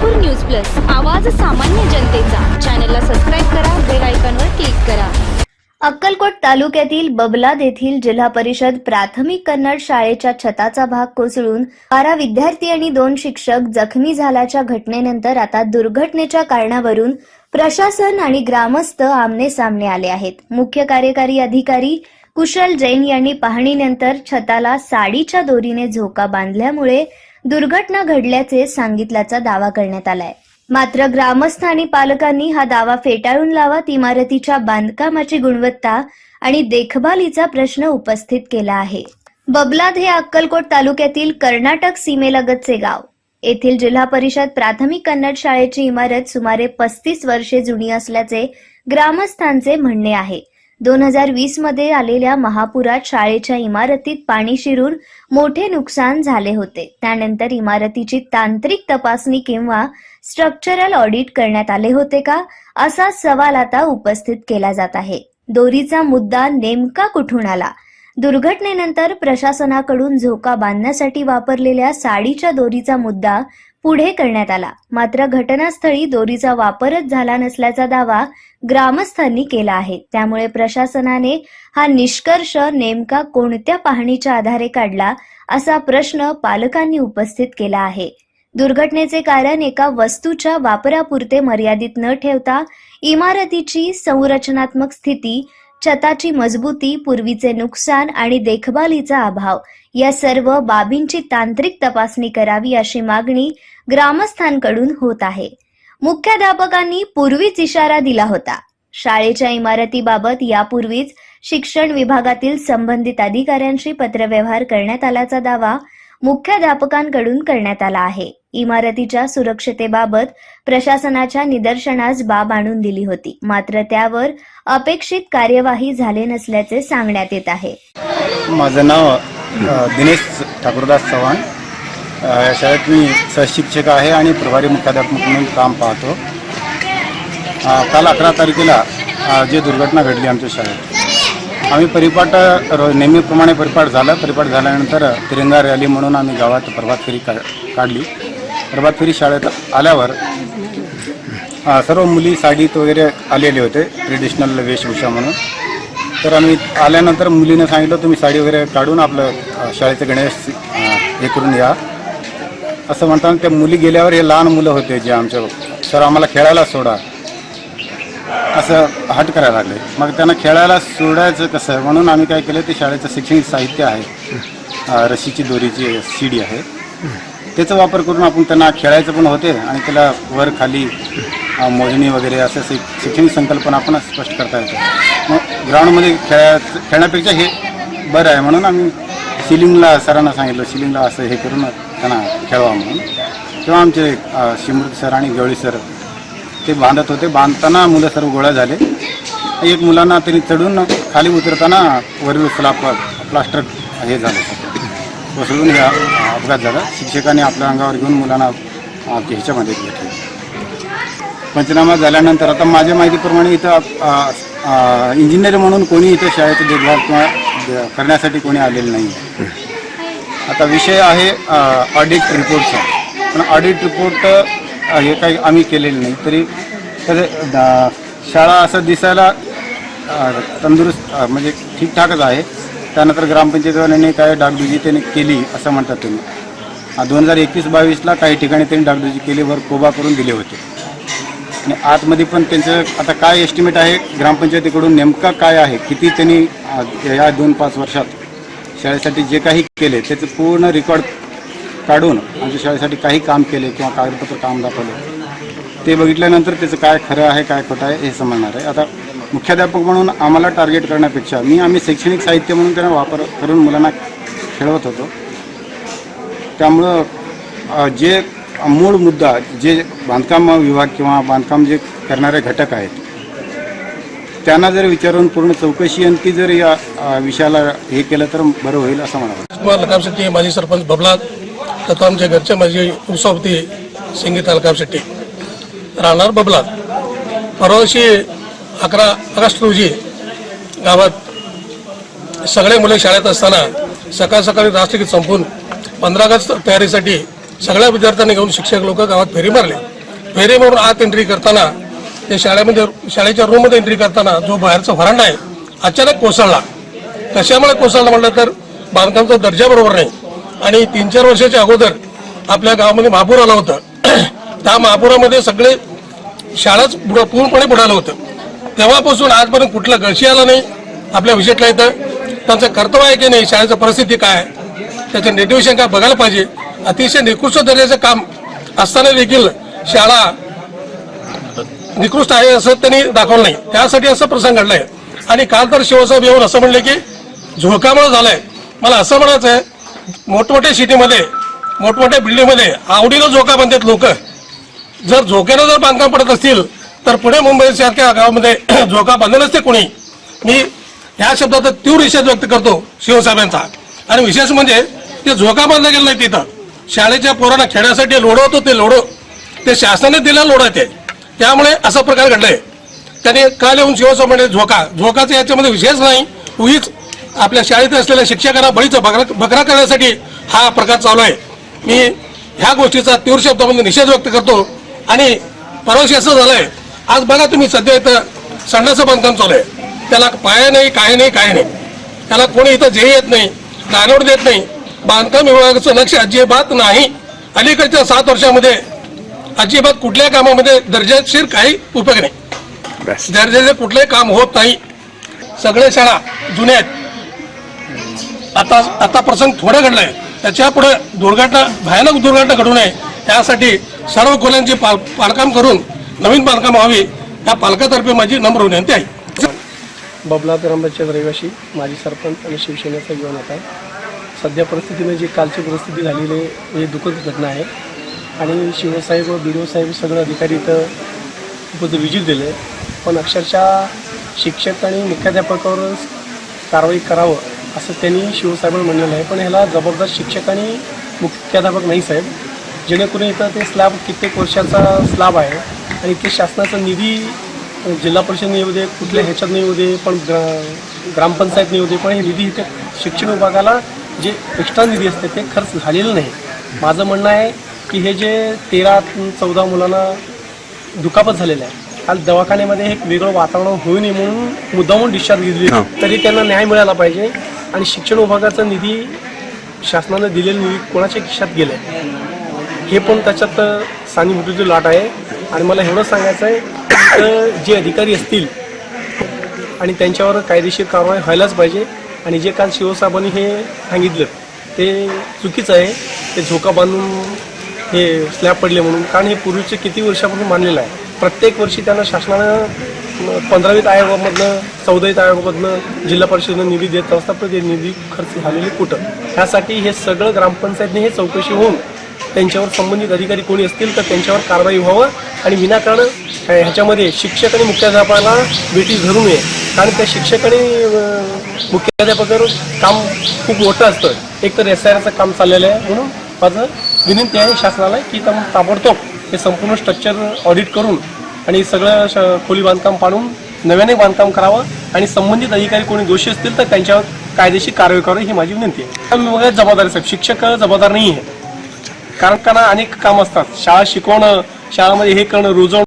Solapur news plus, आवाज सामान्य जनतेचा. चॅनलला सबस्क्राईब करा, बेल आयकॉनवर क्लिक करा. अक्कलकोट तालुक्यातील बबलाद येथील जिल्हा परिषद प्राथमिक कन्नड शाळेच्या छताचा भाग कोसळून 12 विद्यार्थी आणि 2 शिक्षक जखमी झाल्याच्या घटनेनंतर आता दुर्घटनेच्या कारणावरून प्रशासन आणि ग्रामस्थ आमने सामने आले आहेत. मुख्य कार्यकारी अधिकारी कुशल जैन यांनी पाहणीनंतर छताला साडीच्या दोरीने झोका बांधल्यामुळे दुर्घटना घडल्याचे सांगितल्याचा दावा करण्यात आलाय. मात्र ग्रामस्थ आणि पालकांनी हा दावा फेटाळून लावत इमारतीच्या बांधकामाची गुणवत्ता आणि देखभालीचा प्रश्न उपस्थित केला आहे. बबलाद हे अक्कलकोट तालुक्यातील कर्नाटक सीमेलगतचे गाव. येथील जिल्हा परिषद प्राथमिक कन्नड शाळेची इमारत सुमारे 35 वर्षे जुनी असल्याचे ग्रामस्थांचे म्हणणे आहे. 2020 मध्ये आलेल्या महापुरात शाळेच्या इमारतीत पाणी शिरून मोठे नुकसान झाले होते. त्यानंतर इमारतीची तांत्रिक तपासणी किंवा स्ट्रक्चरल ऑडिट करण्यात आले होते का, असा सवाल आता उपस्थित केला जात आहे. दोरीचा मुद्दा नेमका कुठून आला? दुर्घटनेनंतर प्रशासनाकडून झोका बांधण्यासाठी वापरलेल्या साडीच्या दोरीचा मुद्दा पुढे करण्यात आला. मात्र घटनास्थळी दोरीचा वापरच झाला नसल्याचा दावा ग्रामस्थांनी केला आहे. त्यामुळे प्रशासनाने हा निष्कर्ष नेमका कोणत्या पाहणीच्या आधारे काढला, असा प्रश्न पालकांनी उपस्थित केला आहे. दुर्घटनेचे कारण एका वस्तूच्या वापरापुरते मर्यादित न ठेवता इमारतीची संरचनात्मक स्थिती, छताची मजबूती, पूर्वीचे नुकसान आणि देखभालीचा अभाव या सर्व बाबींची तांत्रिक तपासणी करावी, अशी मागणी ग्रामस्थांकडून होत आहे. मुख्याध्यापकांनी पूर्वीच इशारा दिला होता. शाळेच्या इमारतीबाबत यापूर्वीच शिक्षण विभागातील संबंधित अधिकाऱ्यांशी पत्रव्यवहार करण्यात आल्याचा दावा मुख्याध्यापकांकडून करण्यात आला आहे. इमारतीच्या सुरक्षतेबाबत प्रशासनाच्या निदर्शनास बाब आणून दिली होती, मात्र त्यावर अपेक्षित कार्यवाही झाले नसल्याचे सांगण्यात येत आहे. माझं नाव दिनेश ठाकूरदास चव्हाण. या शाळेत मी सहशिक्षक आहे आणि प्रभारी मुख्याध्यापक म्हणून काम पाहतो. काल 11 तारखेला जी दुर्घटना घडली आमच्या शाळेत, आम्ही परिपाठ नेहमीप्रमाणे परिपाठ झाल्यानंतर तिरंगा रॅली म्हणून आम्ही गावात प्रभात फेरी काढली. प्रभात फेरी शाळेत आल्यावर सर्व मुली साडीत वगैरे आलेले होते, ट्रेडिशनल वेशभूषा म्हणून. तर आम्ही आल्यानंतर मुलीनं सांगितलं तुम्ही साडी वगैरे काढून आपलं शाळेचं गणेश हे करून या, असं म्हणताना त्या मुली गेल्यावर हे लहान मुलं होते जे आमच्या सर आम्हाला खेळायला सोडा असं हट करायला लागले. मग त्यांना खेळायला सोडायचं कसं म्हणून आम्ही काय केलं, ते शाळेचं शैक्षणिक साहित्य आहे, रशीची दोरीची शिडी आहे, त्याचा वापर करून आपण त्यांना खेळायचं पण होते आणि त्याला वर खाली मोजणी वगैरे असं शैक्षणिक संकल्पना आपण स्पष्ट करता येते. मग ग्राउंडमध्ये खेळण्यापेक्षा हे बरं आहे म्हणून आम्ही सिलिंगला सरांना सांगितलं, सिलिंगला असं हे करून त्यांना खेळवा म्हणून. तेव्हा आमचे शिमृत सर आणि गवळी सर ते बांधत होते. बांधताना मुलं सर्व गोळा झाले. एक मुलांना त्यांनी चढून खाली उतरताना वरील स्लॅब प्लास्टर हे झालं, कोसळून हे अपघात झाला. शिक्षकांनी आपल्या अंगावर घेऊन मुलांना ह्याच्यामध्ये घेतले. पंचनामा झाल्यानंतर आता माझ्या माहितीप्रमाणे इथं इंजिनियर म्हणून कोणी इथं शाळेचं देखभाल किंवा करण्यासाठी कोणी आलेलं नाही. आता विषय आहे ऑडिट रिपोर्टचा. पण ऑडिट रिपोर्ट हे काही आम्ही केलेलं नाही. तरी शाळा असं दिसायला तंदुरुस्त म्हणजे ठीकठाकच आहे. त्यानंतर ग्रामपंचायतीवाल्यांनी काय डागडुजी त्यांनी केली असं म्हणतात. त्यांनी 2021-22ला काही ठिकाणी त्यांनी डागडुजी केली, वर कोबा करून दिले होते. आणि आतमध्ये पण त्यांचं आता काय एस्टिमेट आहे ग्रामपंचायतीकडून नेमका काय आहे, किती त्यांनी या 2-5 वर्षात शाळेसाठी जे काही केले त्याचं पूर्ण रेकॉर्ड काढून आमच्या शाळेसाठी काही काम केले किंवा कागदपत्र काम दाखवले ते बघितल्यानंतर त्याचं काय खरं आहे काय खोटं आहे हे समजणार आहे. आता मुख्याध्यापक म्हणून आम्हाला टार्गेट करण्यापेक्षा आम्ही शैक्षणिक साहित्य म्हणून त्यांना वापर करून मुलांना खेळवत होतो. त्यामुळं जे मूळ मुद्दा जे बांधकाम विभाग किंवा बांधकाम जे करणारे घटक आहेत त्यांना जर विचारून पूर्ण चौकशी आणि ती जर या विषयाला हे केलं तर बरं होईल असं मला वाटतं. लकाम शेट्टी माजी सरपंच बबलाद, तथा आमच्या घरच्या माझी उसावती संगीता लकाम शेट्टी, राहणार बबलाद. परवाशी 11 ऑगस्ट रोजी गावात सगळे मुले शाळेत असताना सकाळ सकाळी राष्ट्रगीत संपून 15 ऑगस्ट तयारीसाठी सगळ्या विद्यार्थ्यांनी घेऊन शिक्षक लोक गावात फेरी मारली. फेरे म्हणून आत एंट्री करताना ते शाळेच्या रूममध्ये एंट्री करताना जो बाहेरचा व्हरांडा आहे अचानक कोसळला. कशामुळे कोसळला म्हटलं तर बांधकामचा दर्जा बरोबर नाही. आणि 3-4 वर्षाच्या अगोदर आपल्या गावामध्ये महापूर आला होता. त्या महापुरामध्ये सगळे शाळाच पूर्णपणे बुडालं होतं. तेव्हापासून आजपर्यंत कुठला गळशी आला नाही. आपल्या विजिटला इथं त्यांचं कर्तव्य आहे की नाही, शाळेची परिस्थिती काय, त्याचं नेटिव्हेशन काय बघायला पाहिजे. अतिशय निकृष्ट दर्जाचं काम असताना देखील शाळा निकृष्ट आहे असं त्यांनी दाखवलं नाही. त्यासाठी असं प्रसंग घडलाय. आणि काल तर शिवसाहेब येऊन असं म्हणले की झोकामुळे झालंय. मला असं म्हणायचं आहे, मोठमोठ्या सिटीमध्ये मोठमोठ्या बिल्डिंगमध्ये आवडीनं झोका बांधतात लोक. जर झोक्यानं जर बांधकाम पडत असतील तर पुणे मुंबईसारख्या गावामध्ये झोका बांधले नसते कोणी. मी ह्या शब्दाचा तीव्र निषेध व्यक्त करतो शिवसाहेबांचा. आणि विशेष म्हणजे ते झोका बांधला गेला नाही. तिथं शाळेच्या पोरांना खेळण्यासाठी लोढो होतो, ते लोढो ते शासनाने दिलेला लोढ आहे. त्यामुळे असा प्रकार घडलाय. त्याने काल येऊन शिवसाहेब म्हणजे झोकाचं याच्यामध्ये विशेष नाही, उगीच आपल्या शाळेत असलेल्या शिक्षकांना बळीचा बकरा करण्यासाठी हा प्रकार चालू आहे. मी ह्या गोष्टीचा तीव्र शब्दामध्ये निषेध व्यक्त करतो. आणि परवाशी असं झालंय, आज बघा तुम्ही सध्या इथं संडाचं बांधकाम चालू आहे. त्याला पाया नाही, काय नाही, काय नाही. त्याला कोणी इथं जे येत नाही, दानवड देत नाही. बांधकाम विभागाचं लक्ष अजिबात नाही. अलीकडच्या 7 वर्षामध्ये अजिबात कुठल्या कामामध्ये दर्जाशीर काही उपयोग नाही. दर्जाचे कुठलंही काम होत नाही. सगळे शाळा जुन्या आहेत. आता प्रसंग थोडा घडलाय, त्याच्या पुढे भयानक दुर्घटना घडू नये त्यासाठी सर्व खोल्यांची बांधकाम करून नवीन बांधकाम व्हावी, या पालकातर्फे माझी नम्र विनंती आहे. बबला पेरंबचे रहिवासी, माजी सरपंच आणि शिवसेनेचा युवा नेता आहे. सध्या परिस्थितीने जी कालची परिस्थिती झालेली आहे ही दुःखद घटना आहे. आणि शिवसाहेब व BDO साहेब सगळे अधिकारी इथं खूपच विजिट दिले, पण अक्षरशः शिक्षक आणि मुख्याध्यापकावर कारवाई करावं असं त्यांनी शिवसाहेबांना म्हणलेलं आहे. पण ह्याला जबरदस्त शिक्षक आणि मुख्याध्यापक नाही साहेब, जेणेकरून इथं ते स्लॅब कित्येक वर्षाचा स्लॅब आहे आणि ते शासनाचा निधी जिल्हा परिषद नाही येऊ दे, कुठल्या ह्याच्यात नाही येऊ दे, पण ग्रामपंचायत नाही येऊ दे, पण हे निधी इथे शिक्षण विभागाला जे एक्स्ट्रा निधी असते ते खर्च झालेलं नाही. माझं म्हणणं आहे की हे जे 13-14 मुलांना दुखापत झालेलं आहे, काल दवाखान्यामध्ये एक वेगळं वातावरण होऊ नये म्हणून मुद्दामून डिस्चार्ज घेतली, तरी त्यांना न्याय मिळाला पाहिजे. आणि शिक्षण विभागाचा निधी शासनाने दिलेला निधी कोणाच्या खिशात गेला हे पण त्याच्यात सानिभूतीची लाट आहे. आणि मला एवढं सांगायचं आहे तर जे अधिकारी असतील आणि त्यांच्यावर कायदेशीर कारवाई व्हायलाच पाहिजे. आणि जे काल शिवसाहेबांनी हे सांगितलं ते चुकीचं आहे. ते झोका बांधून हे स्लॅब पडले म्हणून, कारण हे पूर्वीचे किती वर्षापासून मानलेलं आहे. प्रत्येक वर्षी त्यांना शासनानं 15वीत आयोगामधनं 14वीत आयोगामधनं जिल्हा परिषदेनं निधी देत असतात, पण ते निधी खर्च झालेले कुठं. ह्यासाठी हे सगळं ग्रामपंचायतने हे चौकशी होऊन त्यांच्यावर संबंधित अधिकारी कोणी असतील तर त्यांच्यावर कारवाई व्हावं. आणि विनाकारण ह्याच्यामध्ये शिक्षक आणि मुख्याध्यापकाला बेटी धरू नये, कारण त्या शिक्षक आणि मुख्याध्यापकावर काम खूप मोठं असतं. एक तर SIRचं काम चाललेलं आहे. म्हणून माझं विनंती आहे शासनाला की ताबडतोब हे संपूर्ण स्ट्रक्चर ऑडिट करून आणि सगळं खोली बांधकाम पाडून नव्याने बांधकाम करावं आणि संबंधित अधिकारी कोणी दोषी असतील तर त्यांच्यावर कायदेशीर कारवाई करावी ही माझी विनंती आहे. बघा जबाबदारी साहेब, शिक्षक जबाबदार नाही आहे, कारण त्यांना अनेक काम असतात. शाळा शिकवणं, शाळामध्ये हे करणं, रुजवणं